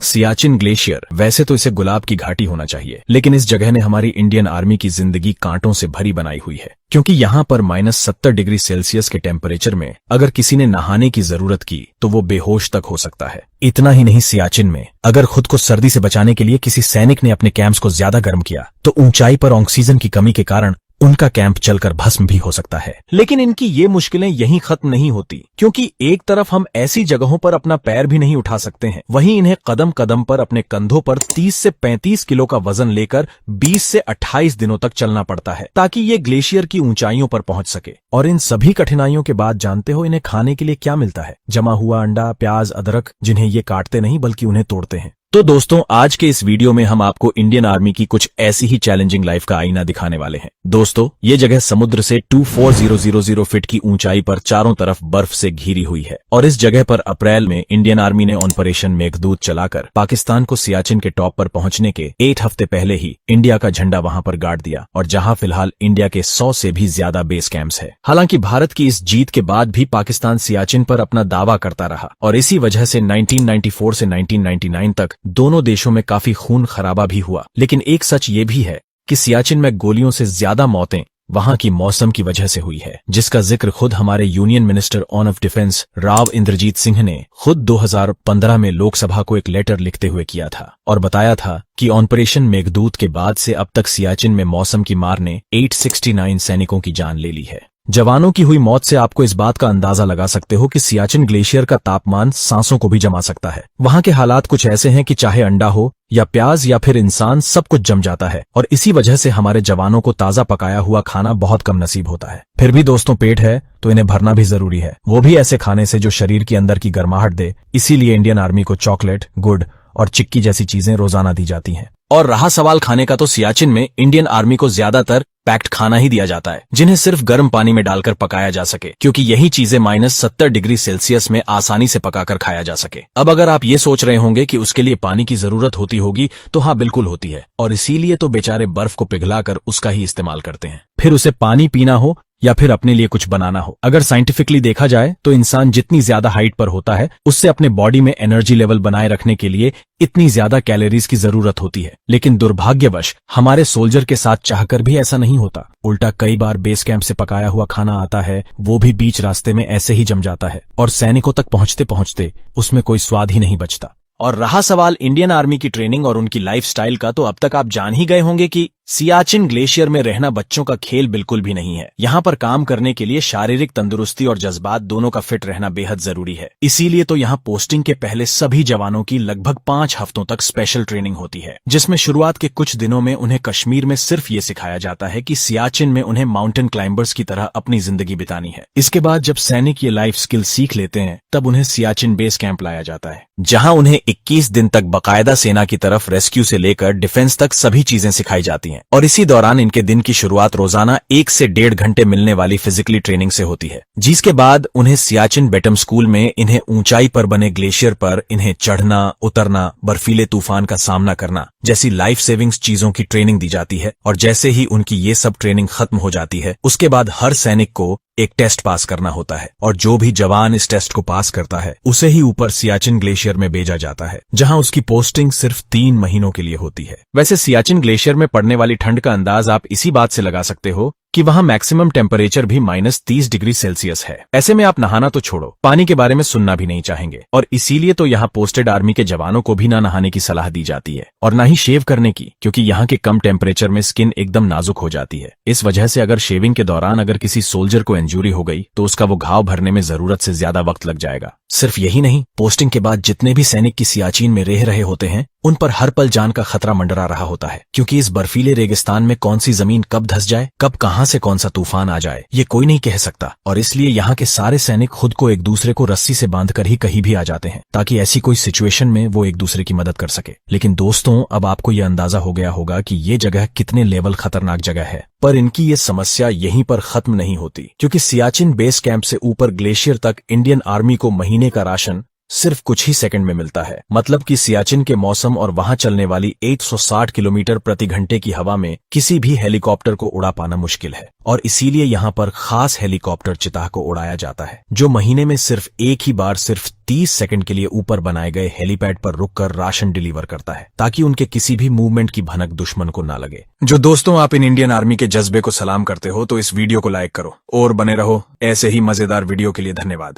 Siachen glacier, वैसे तो इसे गुलाब की घाटी होना चाहिए, लेकिन इस जगह ने हमारी इंडियन आर्मी की जिंदगी कांटों से भरी बनाई हुई है, क्योंकि यहाँ पर -70 डिग्री सेल्सियस के टेम्परेचर में अगर किसी ने नहाने की जरूरत की तो वो बेहोश तक हो सकता है। इतना ही नहीं, सियाचिन में अगर खुद को सर्दी से बचाने के लिए किसी सैनिक ने अपने कैंप्स को ज्यादा गर्म किया तो ऊंचाई पर ऑक्सीजन की कमी के कारण उनका कैंप चलकर भस्म भी हो सकता है। लेकिन इनकी ये मुश्किलें यहीं खत्म नहीं होती, क्योंकि एक तरफ हम ऐसी जगहों पर अपना पैर भी नहीं उठा सकते हैं, वहीं इन्हें कदम कदम पर अपने कंधों पर 30 से 35 किलो का वजन लेकर 20 से 28 दिनों तक चलना पड़ता है, ताकि ये ग्लेशियर की ऊंचाइयों पर पहुंच सके। और इन सभी कठिनाइयों के बाद जानते हो इन्हें खाने के लिए क्या मिलता है? जमा हुआ अंडा, प्याज, अदरक, जिन्हें ये काटते नहीं बल्कि उन्हें तोड़ते हैं। तो दोस्तों, आज के इस वीडियो में हम आपको इंडियन आर्मी की कुछ ऐसी ही चैलेंजिंग लाइफ का आईना दिखाने वाले हैं। दोस्तों, ये जगह समुद्र से 24,000 फीट की ऊंचाई पर चारों तरफ बर्फ से घिरी हुई है, और इस जगह पर अप्रैल में इंडियन आर्मी ने ऑपरेशन मेघदूत चलाकर पाकिस्तान को सियाचिन के टॉप पर पहुंचने के 8 हफ्ते पहले ही इंडिया का झंडा वहां पर गाड़ दिया, और जहां फिलहाल इंडिया के 100 से भी ज्यादा बेस कैंप्स है। हालांकि भारत की इस जीत के बाद भी पाकिस्तान सियाचिन पर अपना दावा करता रहा, और इसी वजह से 1994 से 1999 तक दोनों देशों में काफी खून खराबा भी हुआ। लेकिन एक सच ये भी है कि सियाचिन में गोलियों से ज्यादा मौतें वहां की मौसम की वजह से हुई है, जिसका जिक्र खुद हमारे union minister of defence Rao Inderjit Singh ने खुद 2015 में लोकसभा को एक लेटर लिखते हुए किया था, और बताया था कि ऑपरेशन मेघदूत के बाद से अब तक सियाचिन में मौसम की मार ने 869 सैनिकों की जान ले ली है। जवानों की हुई मौत से आपको इस बात का अंदाजा लगा सकते हो कि सियाचिन ग्लेशियर का तापमान सांसों को भी जमा सकता है। वहां के हालात कुछ ऐसे हैं कि चाहे अंडा हो या प्याज या फिर इंसान, सब कुछ जम जाता है, और इसी वजह से हमारे जवानों को ताजा पकाया हुआ खाना बहुत कम नसीब होता है। फिर भी दोस्तों, पेट है तो इन्हें भरना भी जरूरी है, वो भी ऐसे खाने से जो शरीर के अंदर की गर्माहट दे। इसीलिए इंडियन आर्मी को चॉकलेट, गुड़ और चिक्की जैसी चीजें रोजाना दी जाती हैं। और रहा सवाल खाने का, तो सियाचिन में इंडियन आर्मी को ज्यादातर पैक्ड खाना ही दिया जाता है, जिन्हें सिर्फ गर्म पानी में डालकर पकाया जा सके, क्योंकि यही चीजें -70 डिग्री सेल्सियस में आसानी से पकाकर खाया जा सके। अब अगर आप ये सोच रहे होंगे कि उसके लिए पानी की जरूरत होती होगी, तो हाँ, बिल्कुल होती है, और इसीलिए तो बेचारे बर्फ को पिघलाकर उसका ही इस्तेमाल करते हैं, फिर उसे पानी पीना हो या फिर अपने लिए कुछ बनाना हो। अगर साइंटिफिकली देखा जाए तो इंसान जितनी ज्यादा हाइट पर होता है, उससे अपने बॉडी में एनर्जी लेवल बनाए रखने के लिए इतनी ज्यादा कैलोरीज की जरूरत होती है। लेकिन दुर्भाग्यवश हमारे सोल्जर के साथ चाहकर भी ऐसा नहीं होता। उल्टा कई बार बेस कैंप से पकाया हुआ खाना आता है, वो भी बीच रास्ते में ऐसे ही जम जाता है, और सैनिकों तक पहुंचते पहुंचते उसमें कोई स्वाद ही नहीं बचता। और रहा सवाल इंडियन आर्मी की ट्रेनिंग और उनकी लाइफस्टाइल का, तो अब तक आप जान ही गए होंगे कि सियाचिन ग्लेशियर में रहना बच्चों का खेल बिल्कुल भी नहीं है। यहाँ पर काम करने के लिए शारीरिक तंदुरुस्ती और जज्बात दोनों का फिट रहना बेहद जरूरी है। इसीलिए तो यहाँ पोस्टिंग के पहले सभी जवानों की लगभग 5 हफ्तों तक स्पेशल ट्रेनिंग होती है, जिसमें शुरुआत के कुछ दिनों में उन्हें कश्मीर में सिर्फ ये सिखाया जाता है कि सियाचिन में उन्हें माउंटेन क्लाइंबर्स की तरह अपनी जिंदगी बितानी है। इसके बाद जब सैनिक ये लाइफ स्किल सीख लेते हैं, तब उन्हें सियाचिन बेस कैंप लाया जाता है, जहाँ उन्हें 21 दिन तक बाकायदा सेना की तरफ रेस्क्यू से लेकर डिफेंस तक सभी चीजें सिखाई जाती हैं। और इसी दौरान इनके दिन की शुरुआत रोजाना 1 से 1.5 घंटे मिलने वाली फिजिकली ट्रेनिंग से होती है, जिसके बाद उन्हें सियाचिन बेटम स्कूल में इन्हें ऊंचाई पर बने ग्लेशियर पर इन्हें चढ़ना, उतरना, बर्फीले तूफान का सामना करना जैसी लाइफ सेविंग्स चीजों की ट्रेनिंग दी जाती है। और जैसे ही उनकी ये सब ट्रेनिंग खत्म हो जाती है, उसके बाद हर सैनिक को एक टेस्ट पास करना होता है, और जो भी जवान इस टेस्ट को पास करता है उसे ही ऊपर सियाचिन ग्लेशियर में भेजा जाता है, जहां उसकी पोस्टिंग सिर्फ 3 महीनों के लिए होती है। वैसे सियाचिन ग्लेशियर में पड़ने वाली ठंड का अंदाज आप इसी बात से लगा सकते हो कि वहां मैक्सिमम टेम्परेचर भी -30 डिग्री सेल्सियस है। ऐसे में आप नहाना तो छोड़ो, पानी के बारे में सुनना भी नहीं चाहेंगे, और इसीलिए तो यहाँ पोस्टेड आर्मी के जवानों को भी ना नहाने की सलाह दी जाती है, और ना ही शेव करने की, क्योंकि यहाँ के कम टेम्परेचर में स्किन एकदम नाजुक हो जाती है। इस वजह से अगर शेविंग के दौरान अगर किसी सोल्जर को इंजरी हो गई तो उसका वो घाव भरने में जरूरत से ज्यादा वक्त लग जाएगा। सिर्फ यही नहीं, पोस्टिंग के बाद जितने भी सैनिक की सियाचिन में रह रहे होते हैं, उन पर हर पल जान का खतरा मंडरा रहा होता है, क्योंकि इस बर्फीले रेगिस्तान में कौन सी जमीन कब धंस जाए, कब कहां से कौन सा तूफान आ जाए, ये कोई नहीं कह सकता। और इसलिए यहाँ के सारे सैनिक खुद को एक दूसरे को रस्सी से बांधकर ही कहीं भी आ जाते हैं, ताकि ऐसी कोई सिचुएशन में वो एक दूसरे की मदद कर सके। लेकिन दोस्तों, अब आपको यह अंदाजा हो गया होगा कि ये जगह कितने लेवल खतरनाक जगह है, पर इनकी ये समस्या यहीं पर खत्म नहीं होती, क्योंकि सियाचिन बेस कैंप से ऊपर ग्लेशियर तक इंडियन आर्मी को महीने का राशन सिर्फ कुछ ही सेकंड में मिलता है। मतलब कि सियाचिन के मौसम और वहां चलने वाली 160 किलोमीटर प्रति घंटे की हवा में किसी भी हेलीकॉप्टर को उड़ा पाना मुश्किल है, और इसीलिए यहाँ पर खास हेलीकॉप्टर चिताह को उड़ाया जाता है, जो महीने में सिर्फ एक ही बार सिर्फ 30 सेकंड के लिए ऊपर बनाए गए हेलीपैड पर रुककर राशन डिलीवर करता है, ताकि उनके किसी भी मूवमेंट की भनक दुश्मन को ना लगे। जो दोस्तों आप इन इंडियन आर्मी के जज्बे को सलाम करते हो तो इस वीडियो को लाइक करो और बने रहो ऐसे ही मजेदार वीडियो के लिए। धन्यवाद।